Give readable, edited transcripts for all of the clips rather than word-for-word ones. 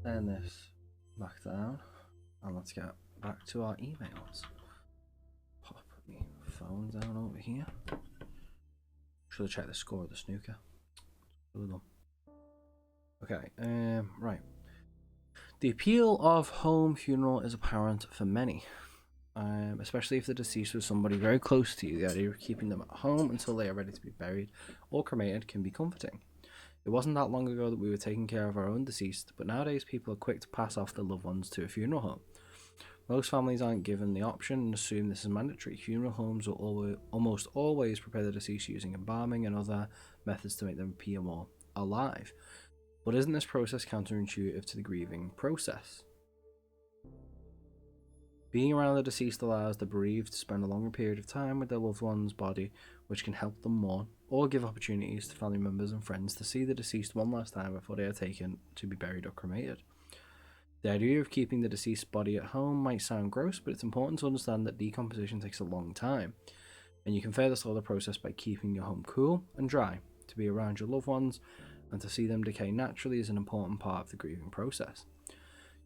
turn this back down and let's get back to our emails. Pop my phone down over here. Should have checked the score of the snooker. Okay, right. The appeal of home funeral is apparent for many, especially if the deceased was somebody very close to you. The idea of keeping them at home until they are ready to be buried or cremated can be comforting. It wasn't that long ago that we were taking care of our own deceased, but nowadays people are quick to pass off their loved ones to a funeral home. Most families aren't given the option and assume this is mandatory. Funeral homes will almost always prepare the deceased using embalming and other methods to make them appear more alive. But isn't this process counterintuitive to the grieving process? Being around the deceased allows the bereaved to spend a longer period of time with their loved one's body, which can help them mourn, or give opportunities to family members and friends to see the deceased one last time before they are taken to be buried or cremated. The idea of keeping the deceased body at home might sound gross, but it's important to understand that decomposition takes a long time, and you can further slow the process by keeping your home cool and dry. To be around your loved ones and to see them decay naturally is an important part of the grieving process.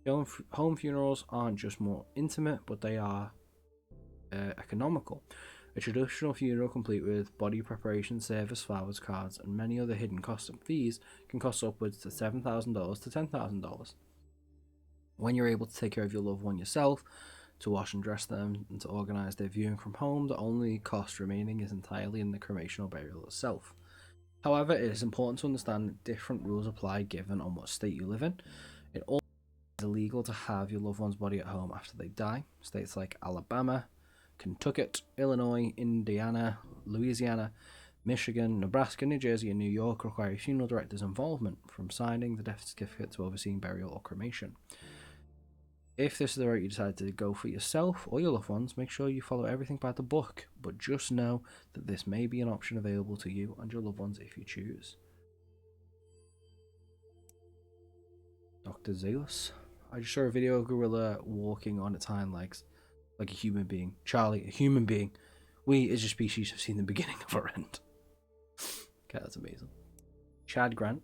Home funerals aren't just more intimate, but they are economical. A traditional funeral, complete with body preparation, service, flowers, cards, and many other hidden costs and fees, can cost upwards to $7,000 to $10,000. When you're able to take care of your loved one yourself, to wash and dress them, and to organise their viewing from home, the only cost remaining is entirely in the cremation or burial itself. However, it is important to understand that different rules apply given on what state you live in. It also is illegal to have your loved one's body at home after they die. States like Alabama, Kentucky, Illinois, Indiana, Louisiana, Michigan, Nebraska, New Jersey, and New York require a funeral director's involvement, from signing the death certificate to overseeing burial or cremation. If this is the route you decide to go for yourself or your loved ones, make sure you follow everything by the book, but just know that this may be an option available to you and your loved ones if you choose. Dr. Zeus. I just saw a video of a gorilla walking on its hind legs like a human being. Charlie, a human being. We as a species have seen the beginning of our end. Okay, that's amazing. Chad Grant.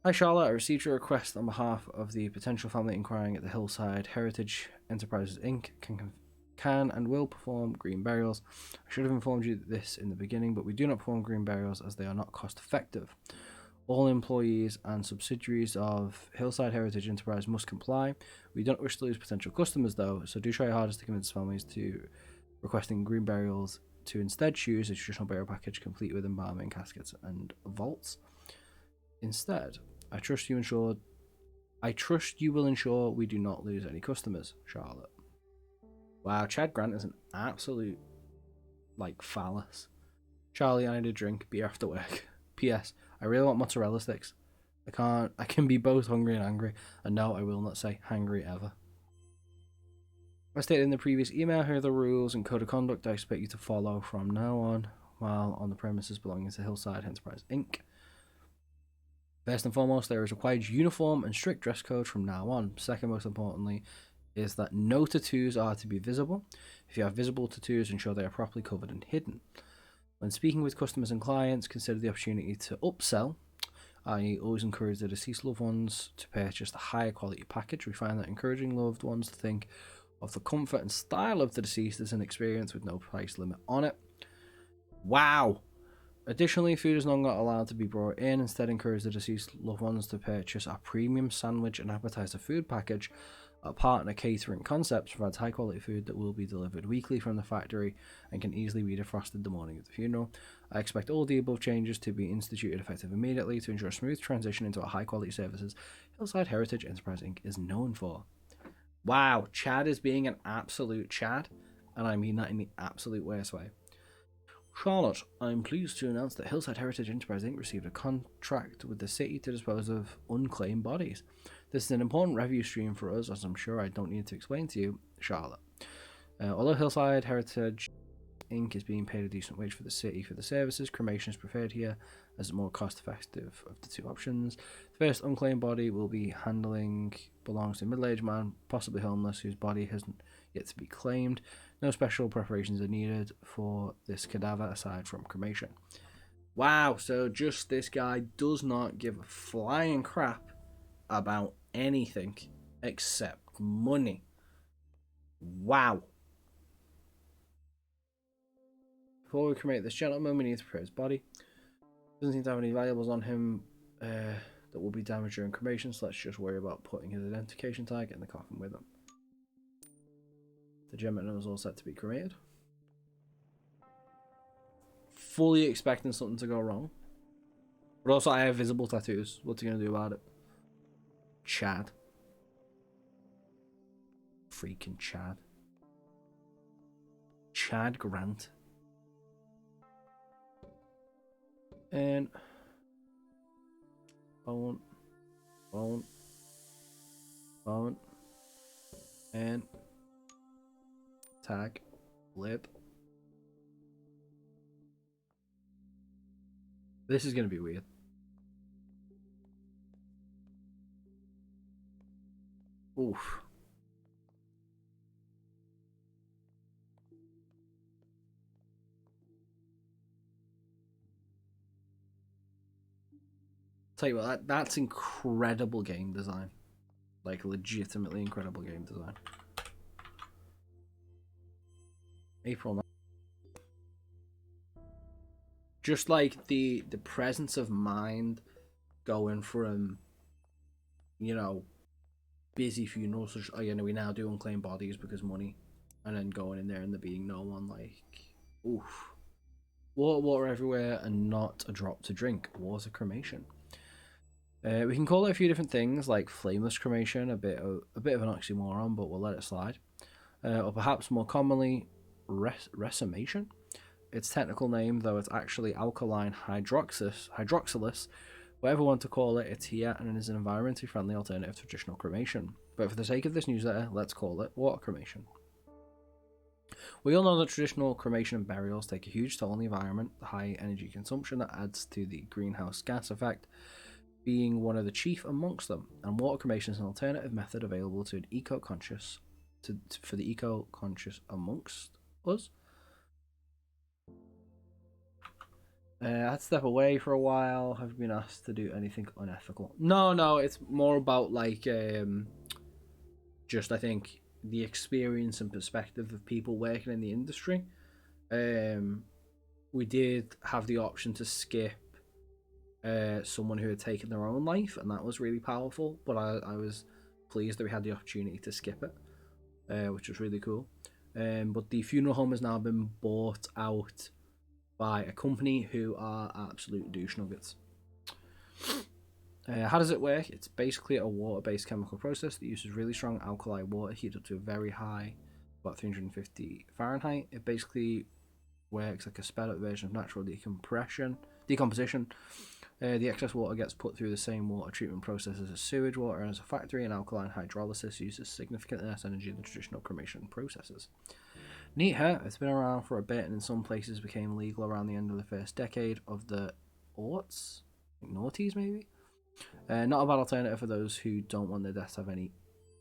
Hi Charlotte, I received your request on behalf of the potential family inquiring at the Hillside Heritage Enterprises Inc. Can and will perform green burials. I should have informed you this in the beginning, but we do not perform green burials as they are not cost effective. All employees and subsidiaries of Hillside Heritage Enterprise must comply. We don't wish to lose potential customers though, so do try your hardest to convince families to requesting green burials to instead choose a traditional burial package complete with embalming, caskets, and vaults. Instead, I trust you will ensure we do not lose any customers, Charlotte. Wow, Chad Grant is an absolute, phallus. Charlie, I need a drink, beer after work. P.S. I really want mozzarella sticks. I can be both hungry and angry, and no, I will not say hangry ever. As stated in the previous email, here are the rules and code of conduct I expect you to follow from now on while on the premises belonging to Hillside Enterprise Inc. First and foremost, there is required uniform and strict dress code from now on. Second, most importantly, is that no tattoos are to be visible. If you have visible tattoos, ensure they are properly covered and hidden. When speaking with customers and clients, consider the opportunity to upsell. I always encourage the deceased loved ones to purchase the higher quality package. We find that encouraging loved ones to think of the comfort and style of the deceased as an experience with no price limit on it. Wow! Additionally, food is not allowed to be brought in. Instead, encourage the deceased loved ones to purchase our premium sandwich and appetizer food package. Our partner catering concepts provides high quality food that will be delivered weekly from the factory and can easily be defrosted the morning of the funeral. I expect all the above changes to be instituted effective immediately to ensure a smooth transition into our high quality services Hillside Heritage Enterprise Inc. is known for. Wow, Chad is being an absolute Chad, and I mean that in the absolute worst way. Charlotte, I'm pleased to announce that Hillside Heritage Enterprise Inc. received a contract with the city to dispose of unclaimed bodies. This is an important revenue stream for us, as I'm sure I don't need to explain to you, Charlotte. Although Hillside Heritage Inc. is being paid a decent wage for the city for the services, cremation is preferred here as the more cost-effective of the two options. The first unclaimed body will be handling belongs to a middle-aged man, possibly homeless, whose body hasn't yet to be claimed. No special preparations are needed for this cadaver aside from cremation. Wow, so just this guy does not give a flying crap about anything except money. Wow. Before we cremate this gentleman, we need to prepare his body. Doesn't seem to have any valuables on him that will be damaged during cremation, so let's just worry about putting his identification tag in the coffin with him. The gentleman is all set to be cremated. Fully expecting something to go wrong. But also I have visible tattoos. What's he going to do about it? Chad. Freaking Chad. Chad Grant. And bone, and tag, lip. This is gonna be weird. Oof. Tell you what, that's incredible game design. Like, legitimately incredible game design. April 9th. Just like the presence of mind going from, you know, busy funerals, such, you know, we now do unclaimed bodies because money, and then going in there and there being no one, like, oof. Water everywhere and not a drop to drink. Water cremation. We can call it a few different things, like flameless cremation, a bit of an oxymoron, but we'll let it slide. Or perhaps more commonly, resomation. Its technical name, though, it's actually alkaline hydroxylase. Whatever you want to call it, it's here and it is an environmentally friendly alternative to traditional cremation. But for the sake of this newsletter, let's call it water cremation. We all know that traditional cremation and burials take a huge toll on the environment, the high energy consumption that adds to the greenhouse gas effect being one of the chief amongst them, and water cremation is an alternative method available to an eco-conscious for the eco-conscious amongst us. I had to step away for a while. Have been asked to do anything unethical? No, it's more about like just I think the experience and perspective of people working in the industry. We did have the option to skip someone who had taken their own life, and that was really powerful, but I was pleased that we had the opportunity to skip it, which was really cool. But the funeral home has now been bought out by a company who are absolute douche nuggets. How does it work? It's basically a water-based chemical process that uses really strong alkali water heated up to a very high, about 350 Fahrenheit. It basically works like a sped-up version of natural decomposition. The excess water gets put through the same water treatment process as a sewage water, and as a factory, and alkaline hydrolysis uses significantly less energy than traditional cremation processes. Neat, huh? It's been around for a bit, and in some places became legal around the end of the first decade of the aughts, noughties maybe. Not a bad alternative for those who don't want their death to have any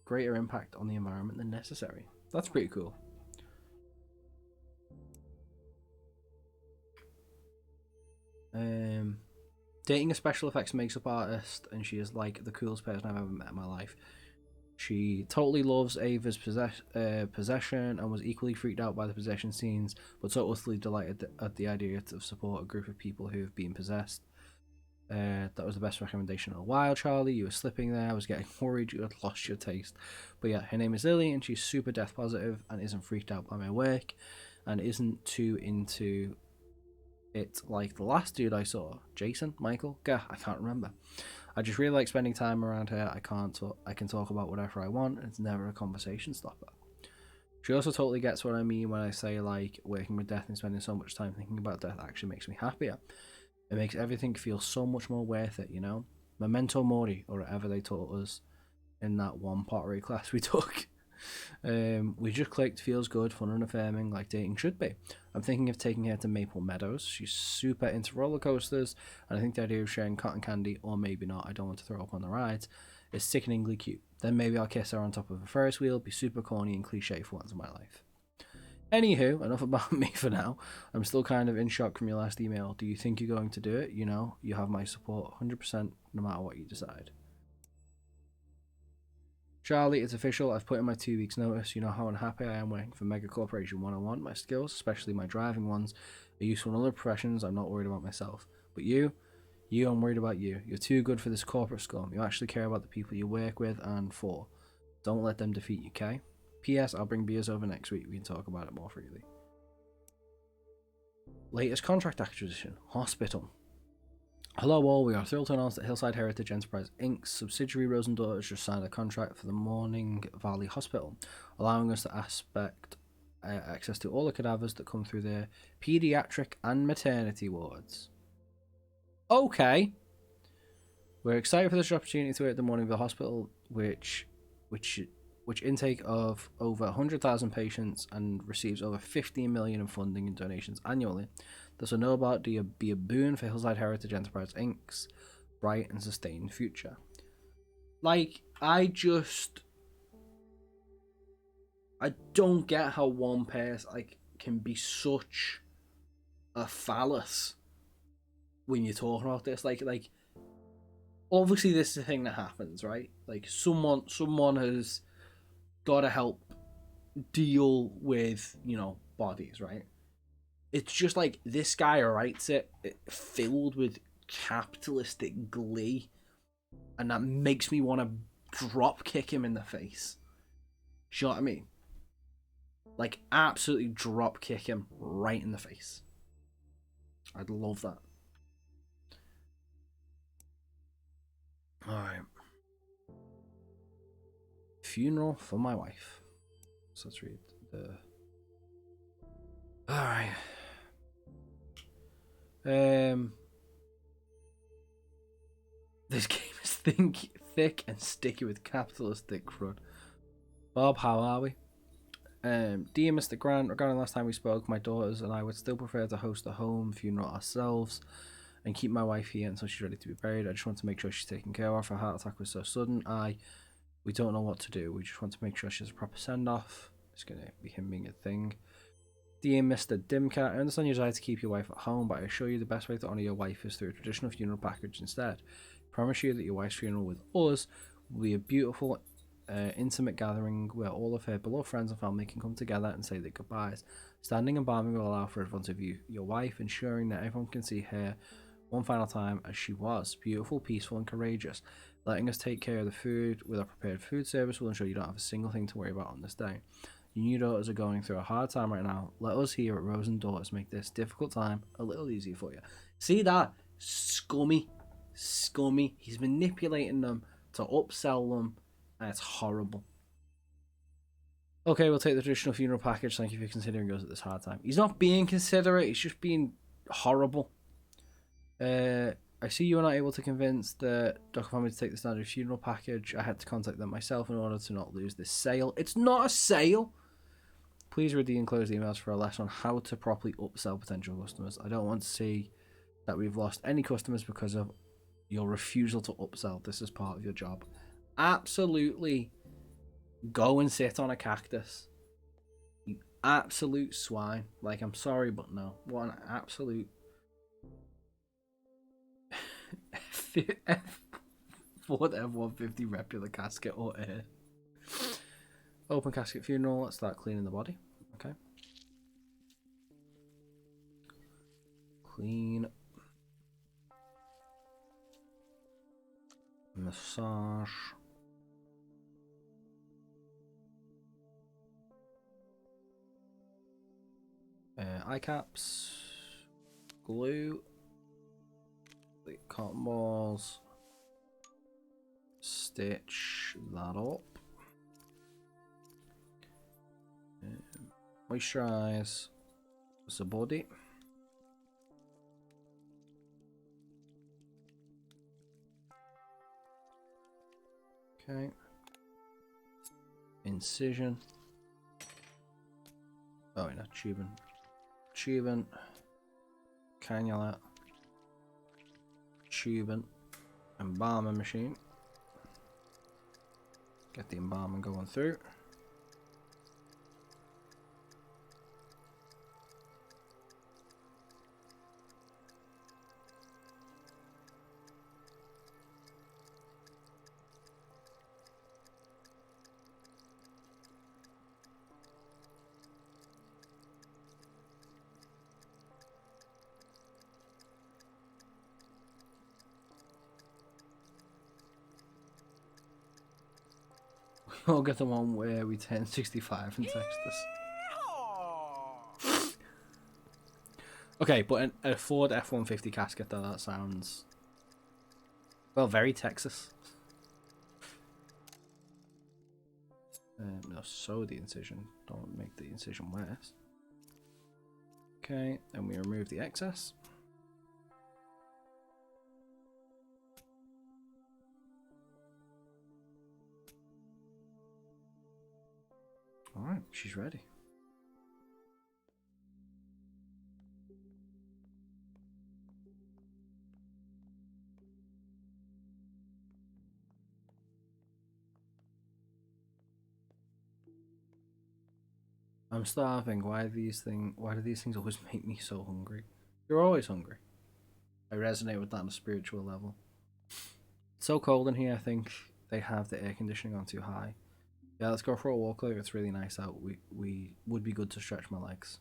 greater impact on the environment than necessary. That's pretty cool. Dating a special effects makeup artist, and she is like the coolest person I've ever met in my life. She totally loves Ava's possession and was equally freaked out by the possession scenes, but so utterly delighted at the idea to support a group of people who have been possessed. That was the best recommendation in a while, Charlie. You were slipping there. I was getting worried you had lost your taste. But yeah, her name is Lily, and she's super death positive and isn't freaked out by my work, and isn't too into it like the last dude I saw, Jason, Michael, I can't remember. I just really like spending time around her. I can talk about whatever I want, and it's never a conversation stopper. She also totally gets what I mean when I say like working with death and spending so much time thinking about death actually makes me happier. It makes everything feel so much more worth it, you know? Memento mori, or whatever they taught us in that one pottery class we took. We just clicked, feels good, fun and affirming, like dating should be. I'm thinking of taking her to Maple Meadows. She's super into roller coasters, and I think the idea of sharing cotton candy, or maybe not, I don't want to throw up on the rides, is sickeningly cute. Then maybe I'll kiss her on top of a Ferris wheel, be super corny and cliche for once in my life. Anywho, enough about me for now. I'm still kind of in shock from your last email. Do you think you're going to do it? You know, you have my support 100% no matter what you decide. Charlie, it's official. I've put in my 2 weeks' notice. You know how unhappy I am working for Mega Corporation 101. My skills, especially my driving ones, are useful in other professions. I'm not worried about myself. But you, I'm worried about you. You're too good for this corporate scum. You actually care about the people you work with and for. Don't let them defeat you, okay? P.S. I'll bring beers over next week. We can talk about it more freely. Latest contract acquisition. Hospital. Hello all, we are thrilled to announce that Hillside Heritage Enterprise Inc.'s subsidiary Rose and Daughters just signed a contract for the Morning Valley Hospital, allowing us to access to all the cadavers that come through their paediatric and maternity wards. Okay. We're excited for this opportunity to work at the Morning Valley Hospital, which intake of over 100,000 patients and receives over 15 million in funding and donations annually. This will no doubt be a boon for Hillside Heritage Enterprise Inc.'s bright and sustained future. Like, I don't get how one person can be such a phallus when you're talking about this. Like obviously this is a thing that happens, right? Like someone has got to help deal with, bodies, right? It's just like this guy writes it filled with capitalistic glee, and that makes me want to drop kick him in the face. You know what I mean? Like, absolutely drop kick him right in the face. I'd love that. Alright. Funeral for my wife. So let's read the... Alright. This game is thick and sticky with capitalistic crud. Bob, how are we? Dear Mr. Grant, regarding last time we spoke, my daughters and I would still prefer to host a home funeral ourselves and keep my wife here until she's ready to be buried. I just want to make sure she's taken care of. Her heart attack was so sudden. We don't know what to do. We just want to make sure she has a proper send-off. It's going to be him being a thing. Dear Mr. Dimcat, I understand your desire to keep your wife at home, but I assure you the best way to honour your wife is through a traditional funeral package instead. I promise you that your wife's funeral with us will be a beautiful, intimate gathering where all of her beloved friends and family can come together and say their goodbyes. Standing embalming will allow for everyone to view your wife, ensuring that everyone can see her one final time as she was, beautiful, peaceful and courageous. Letting us take care of the food with our prepared food service will ensure you don't have a single thing to worry about on this day. Your new daughters are going through a hard time right now. Let us here at Rose and Daughters make this difficult time a little easier for you. See that? Scummy. He's manipulating them to upsell them, and it's horrible. Okay, we'll take the traditional funeral package. Thank you for considering us at this hard time. He's not being considerate, he's just being horrible. I see you are not able to convince the Docker family to take the standard funeral package. I had to contact them myself in order to not lose this sale. It's not a sale! Please read the enclosed emails for a lesson on how to properly upsell potential customers. I don't want to see that we've lost any customers because of your refusal to upsell. This is part of your job. Absolutely go and sit on a cactus. You absolute swine. Like, I'm sorry, but no. What an absolute... Ford F-150 replica casket or air. Open casket funeral. Let's start cleaning the body. Okay. Clean. Massage. Eye caps. Glue. The cotton balls. Stitch that up. Moisturize the body. Okay. Incision. Oh, no, tubing. Tubing. Cannula. Tubing. Embalming machine. Get the embalming going through. We'll get the one where we turn 65 and text us. Okay, but a Ford F-150 casket though, that sounds... well, very Texas. No, sew the incision. Don't make the incision worse. Okay, and we remove the excess. Alright, she's ready. I'm starving. Why do these things always make me so hungry? You're always hungry. I resonate with that on a spiritual level. It's so cold in here, I think they have the air conditioning on too high. Yeah, let's go for a walk later. It's really nice out. We would be good to stretch my legs.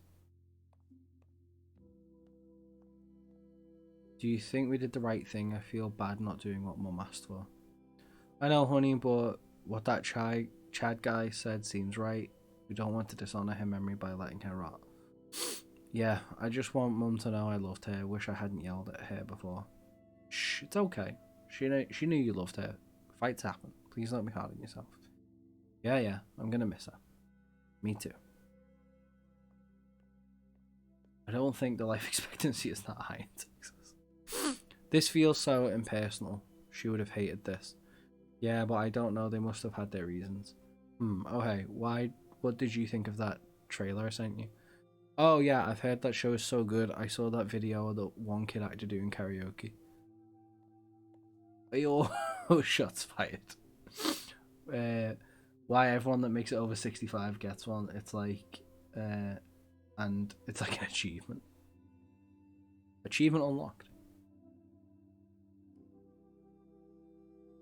Do you think we did the right thing? I feel bad not doing what Mum asked for. I know, honey, but what that Chad guy said seems right. We don't want to dishonor her memory by letting her rot. Yeah, I just want Mum to know I loved her. Wish I hadn't yelled at her before. Shh, it's okay. She knew you loved her. Fights happen. Please don't be hard on yourself. Yeah, I'm gonna miss her. Me too. I don't think the life expectancy is that high in Texas. This feels so impersonal. She would have hated this. Yeah, but I don't know. They must have had their reasons. Okay. What did you think of that trailer I sent you? Oh yeah, I've heard that show is so good. I saw that video of the one kid actually doing karaoke. Oh, shots fired. Why everyone that makes it over 65 gets one? It's like, and it's like an achievement. Achievement unlocked.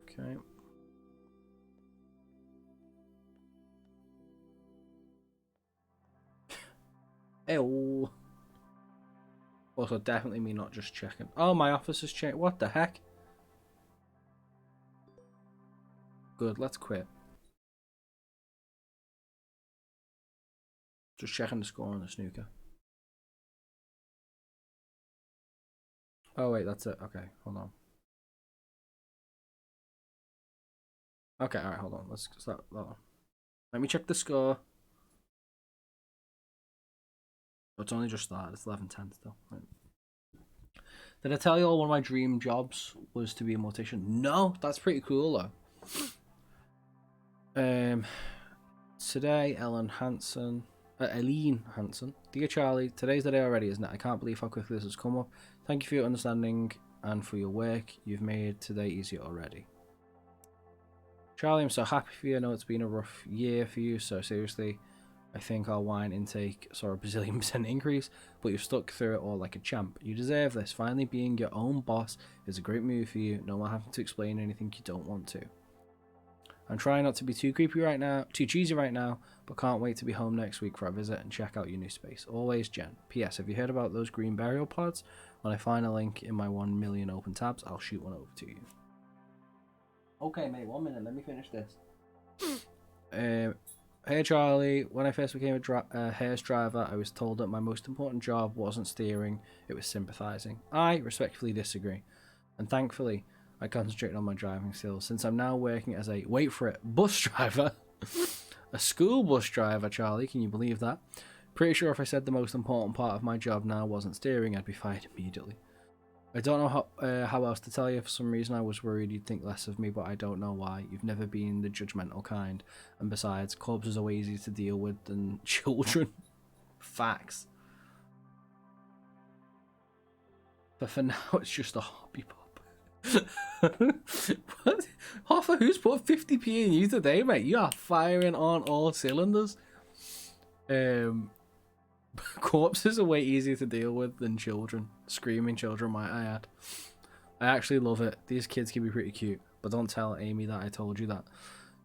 Okay. Ew. Also, definitely me not just checking. Oh, my office has changed. What the heck? Good, let's quit. Just checking the score on the snooker. Oh, wait, that's it. Okay, hold on. Okay, alright, hold on. Let's start that one. Let me check the score. Oh, it's only just started. It's 11:10 still. Right. Did I tell you all one of my dream jobs was to be a mortician? No, that's pretty cool though. Today, Eileen Hansen. Dear Charlie, today's the day already, isn't it? I can't believe how quickly this has come up. Thank you for your understanding and for your work. You've made today easier already. Charlie, I'm so happy for you. I know it's been a rough year for you, so seriously, I think our wine intake saw a bazillion% increase, but you've stuck through it all like a champ. You deserve this. Finally being your own boss is a great move for you. No more having to explain anything you don't want to. I'm trying not to be too cheesy right now, but can't wait to be home next week for a visit and check out your new space. Always, Jen. P.S. Have you heard about those green burial plots? When I find a link in my 1 million open tabs, I'll shoot one over to you. Okay, mate, 1 minute. Let me finish this. Hey, Charlie. When I first became a hearse driver, I was told that my most important job wasn't steering, it was sympathising. I respectfully disagree. And thankfully, I concentrated on my driving skills. Since I'm now working as a, wait for it, bus driver. A school bus driver, Charlie. Can you believe that? Pretty sure if I said the most important part of my job now wasn't steering, I'd be fired immediately. I don't know how else to tell you. For some reason, I was worried you'd think less of me, but I don't know why. You've never been the judgmental kind. And besides, corpses are way easier to deal with than children. Facts. But for now, it's just a hobby pop. What? Hoffa, who's put 50p in you today, mate? You are firing on all cylinders. Corpses are way easier to deal with than children. Screaming children, might I add. I actually love it. These kids can be pretty cute, but don't tell Amy that I told you that.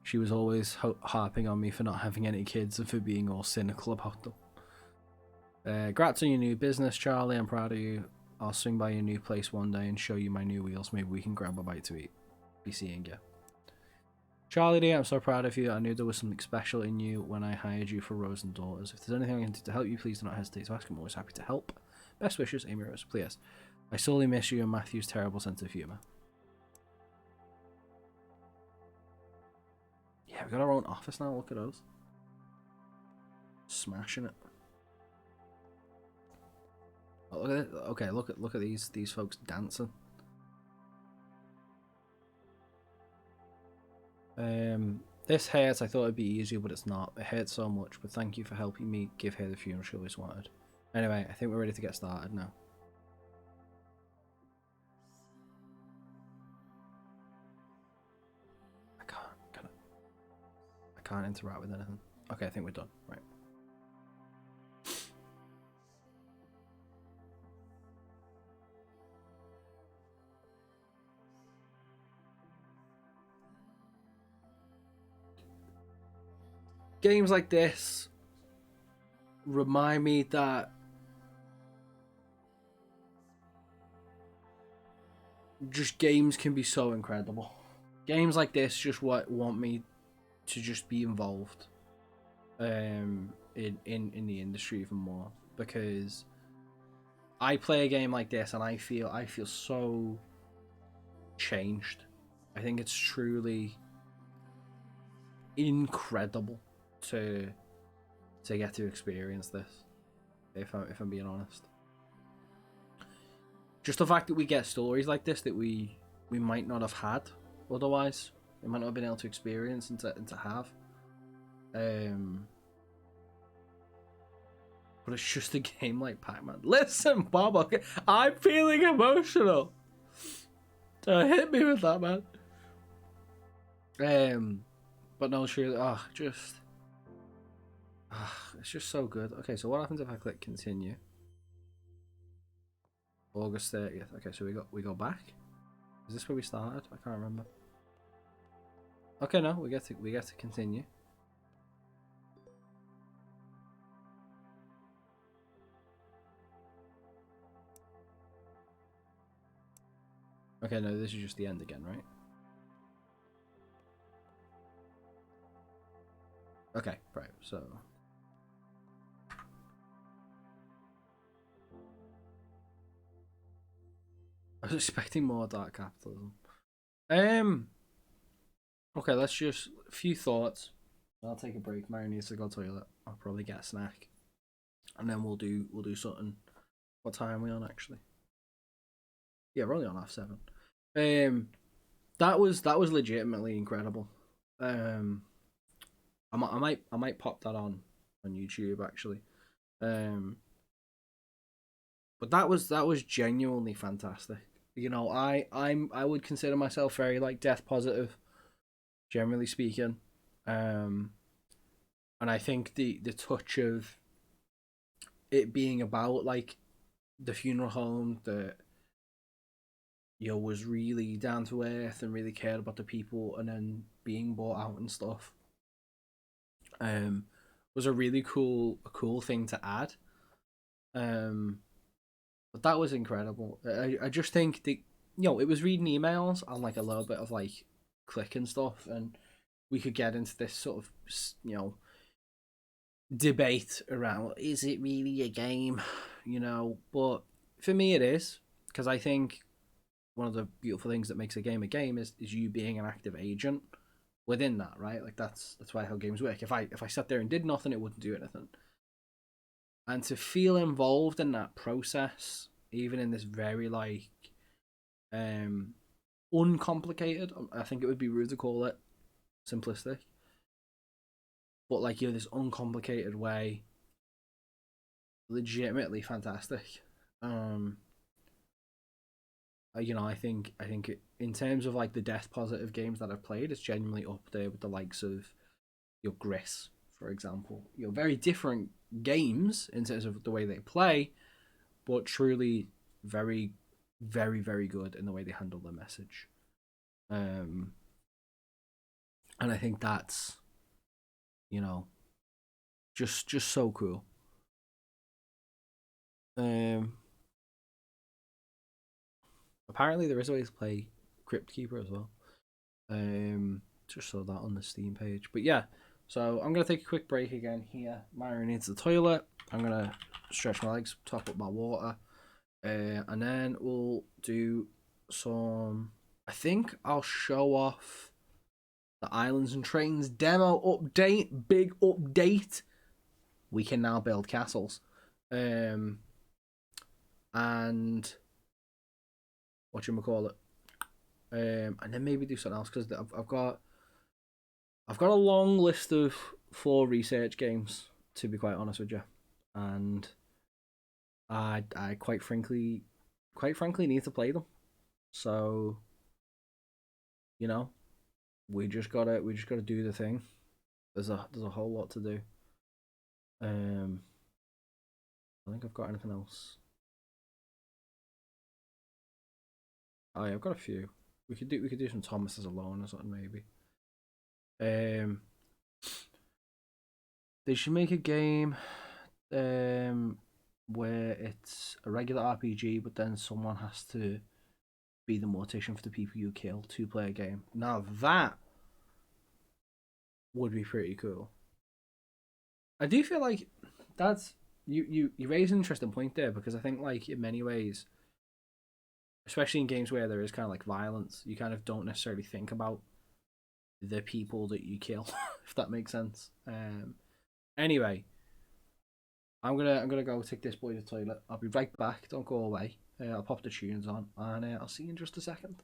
She was always harping on me for not having any kids and for being all cynical about them. Congrats on your new business, Charlie. I'm proud of you. I'll swing by your new place one day and show you my new wheels. Maybe we can grab a bite to eat. Be seeing you. Charlie D, I'm so proud of you. I knew there was something special in you when I hired you for Rose and Daughters. If there's anything I can do to help you, please do not hesitate to ask. I'm always happy to help. Best wishes, Amy Rose. Please. I sorely miss you and Matthew's terrible sense of humour. Yeah, we got our own office now. Look at us. Smashing it. Oh, look at it. Okay, look at these folks dancing. This hurts. I thought it'd be easier, but it's not. It hurts so much, but thank you for helping me give her the funeral she always wanted. Anyway, I think we're ready to get started now. I can't interact with anything. Okay, I think we're done. Right. Games like this remind me that just games can be so incredible. Games like this just want me to just be involved in the industry even more, because I play a game like this and I feel so changed. I think it's truly incredible to get to experience this, if I'm being honest. Just the fact that we get stories like this that we might not have had otherwise, we might not have been able to experience and to have. But it's just a game like Pac-Man. Listen, Bob, okay, I'm feeling emotional. Don't hit me with that, man. But no, sure. It's just so good. Okay, so what happens if I click continue? August 30th. Okay, so we go back. Is this where we started? I can't remember. Okay, no, we get to continue. Okay, no, this is just the end again, right? Okay, right, so I was expecting more dark capitalism. Okay, let's just a few thoughts. I'll take a break. Mary needs to go to the toilet. I'll probably get a snack, and then we'll do something. What time are we on actually? Yeah, we're only on 7:30. That was legitimately incredible. I might pop that on YouTube actually. But that was genuinely fantastic. You know, I would consider myself very like death positive, generally speaking. And I think the touch of it being about like the funeral home that, you know, was really down to earth and really cared about the people, and then being bought out and stuff, was a really cool thing to add. But that was incredible. I just think that, you know, it was reading emails and like a little bit of like click and stuff, and we could get into this sort of, you know, debate around, is it really a game, you know? But for me, it is, because I think one of the beautiful things that makes a game is you being an active agent within that, right? Like that's why how games work. If I sat there and did nothing, it wouldn't do anything. And to feel involved in that process, even in this very like uncomplicated, I think it would be rude to call it simplistic, but like, you know, this uncomplicated way, legitimately fantastic. You know, I think in terms of like the death positive games that I've played, it's genuinely up there with the likes of your Gris, for example. You know, very different games in terms of the way they play, but truly very, very, very good in the way they handle the message. And I think that's, you know, just so cool. Apparently there is a way to play Crypt Keeper as well. just saw that on the Steam page. But yeah, so I'm gonna take a quick break again here. Myra needs the toilet. I'm gonna stretch my legs, top up my water, and then we'll do some. I think I'll show off the Islands and Trains demo update. Big update. We can now build castles, and what you call it, and then maybe do something else because I've got a long list of 4 research games, to be quite honest with you, and I quite frankly need to play them. So you know, we just gotta do the thing. There's a whole lot to do. Um, I think I've got anything else. Oh yeah, I've got a few. We could do some Thomas's alone or something maybe. Um, they should make a game where it's a regular RPG, but then someone has to be the mortician for the people you kill. 2-player game. Now that would be pretty cool. I do feel like that's you raise an interesting point there because I think like in many ways, especially in games where there is kind of like violence, you kind of don't necessarily think about the people that you kill, if that makes sense. Anyway, I'm gonna go take this boy to the toilet. I'll be right back. Don't go away. I'll pop the tunes on and I'll see you in just a second.